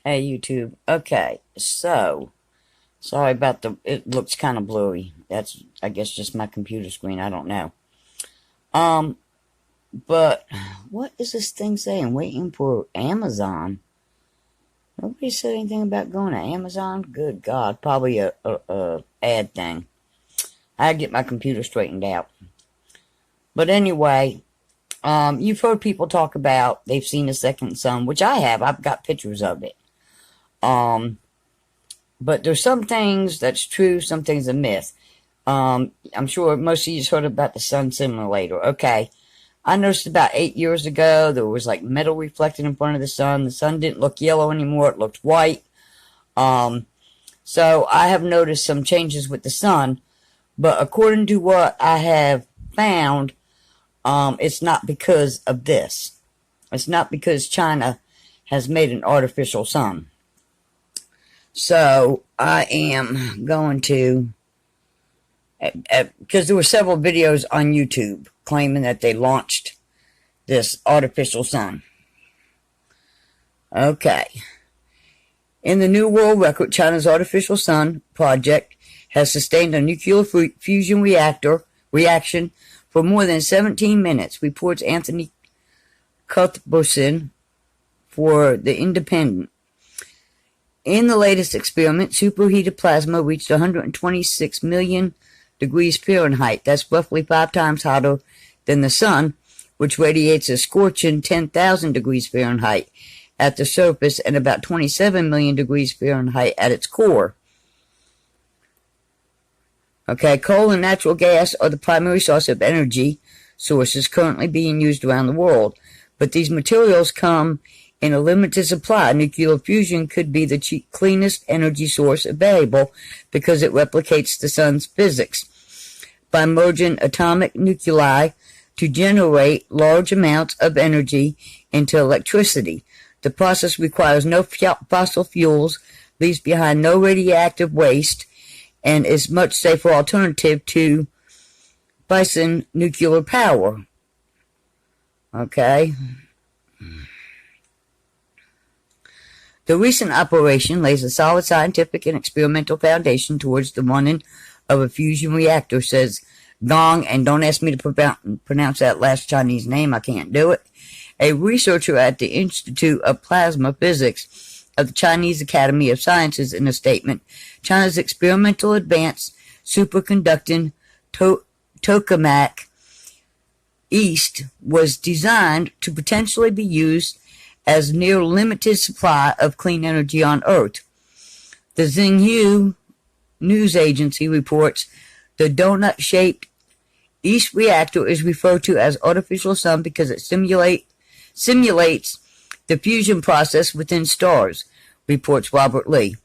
Hey YouTube. Okay, so sorry about it looks kind of blurry. That's I guess just my computer screen. I don't know. Um, but what is this thing saying? Waiting for Amazon. Nobody said anything about going to Amazon. Good God, probably a ad thing. I get my computer straightened out. But anyway, you've heard people talk about they've seen a second sun, which I have. I've got pictures of it. But there's some things that's true, some things a myth. I'm sure most of you heard about the sun simulator. Okay. I noticed about 8 years ago, there was like metal reflected in front of the sun. The sun didn't look yellow anymore. It looked white. So I have noticed some changes with the sun, but according to what I have found, it's not because of this. It's not because China has made an artificial sun. So I am going to, because there were several videos on YouTube claiming that they launched this artificial sun. Okay. In the new world record, China's artificial sun project has sustained a nuclear fusion reaction for more than 17 minutes, reports Anthony Cuthbertson for The Independent. In the latest experiment, superheated plasma reached 126 million degrees Fahrenheit. That's roughly 5 times hotter than the sun, which radiates a scorching 10,000 degrees Fahrenheit at the surface and about 27 million degrees Fahrenheit at its core. Okay, coal and natural gas are the primary source of energy sources currently being used around the world, but these materials come in a limited supply. Nuclear fusion could be the cleanest energy source available because it replicates the sun's physics by merging atomic nuclei to generate large amounts of energy into electricity. The process requires no fossil fuels, leaves behind no radioactive waste, and is a much safer alternative to fission nuclear power. Okay. The recent operation lays a solid scientific and experimental foundation towards the running of a fusion reactor, says Gong, and don't ask me to pronounce that last Chinese name, I can't do it, a researcher at the Institute of Plasma Physics of the Chinese Academy of Sciences. In a statement, China's experimental advanced superconducting tokamak East was designed to potentially be used as near limited supply of clean energy on Earth. The Xinhua news agency reports the donut-shaped East reactor is referred to as artificial sun because it simulates the fusion process within stars, reports Robert Lee.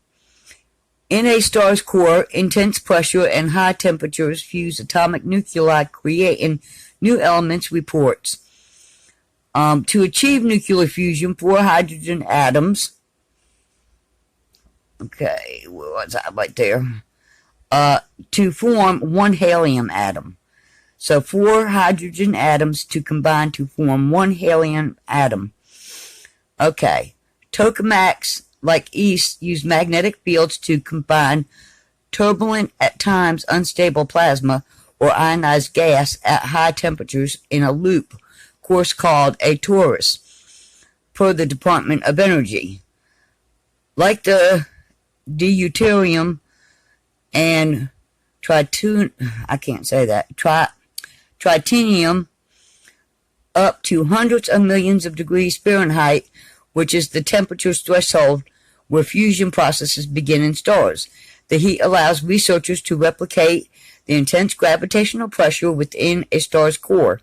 In a star's core, intense pressure and high temperatures fuse atomic nuclei, creating new elements, reports. To achieve nuclear fusion, 4 hydrogen atoms. Okay, what's that right there? To form 1 helium atom. So 4 hydrogen atoms to combine to form 1 helium atom. Okay. Tokamaks, like East, use magnetic fields to combine turbulent, at times unstable plasma or ionized gas at high temperatures in a loop course called a torus, per the Department of Energy. Like the deuterium and tritanium, up to hundreds of millions of degrees Fahrenheit, which is the temperature threshold where fusion processes begin in stars. The heat allows researchers to replicate the intense gravitational pressure within a star's core.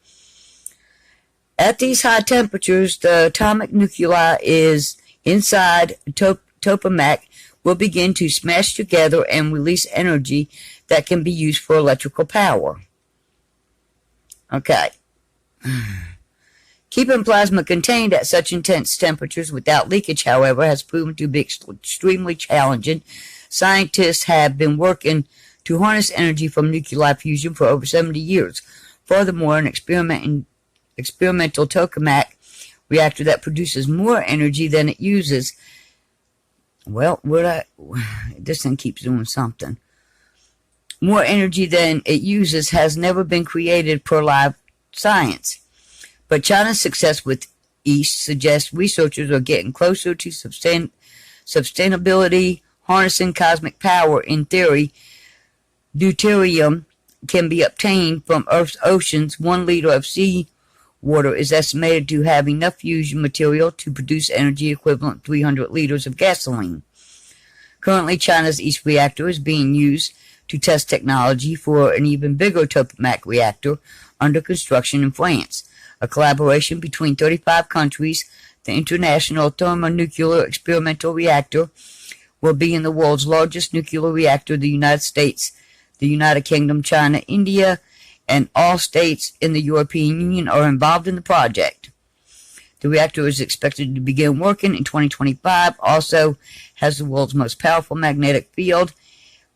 At these high temperatures, the atomic nuclei is inside tokamak will begin to smash together and release energy that can be used for electrical power. Okay. Keeping plasma contained at such intense temperatures without leakage, however, has proven to be extremely challenging. Scientists have been working to harness energy from nuclei fusion for over 70 years. Furthermore, an experimental tokamak reactor that produces more energy than it uses Well, this thing keeps doing something. More energy than it uses has never been created per Live Science. But China's success with East suggests researchers are getting closer to sustainability, harnessing cosmic power. In theory, deuterium can be obtained from Earth's oceans. 1 liter of sea water is estimated to have enough fusion material to produce energy equivalent to 300 liters of gasoline. Currently, China's East reactor is being used to test technology for an even bigger tokamak reactor under construction in France. A collaboration between 35 countries, the International Thermonuclear Experimental Reactor will be in the world's largest nuclear reactor. The United States, the United Kingdom, China, India, and all states in the European Union are involved in the project. The reactor is expected to begin working in 2025. Also has the world's most powerful magnetic field,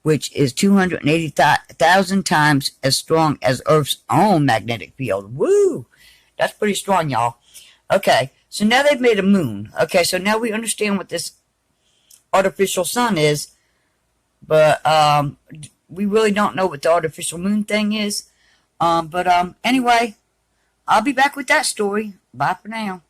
which is 280,000 times as strong as Earth's own magnetic field. Woo! That's pretty strong, y'all. Okay, so now they've made a moon. Okay, so now we understand what this artificial sun is, but we really don't know what the artificial moon thing is. Anyway, I'll be back with that story. Bye for now.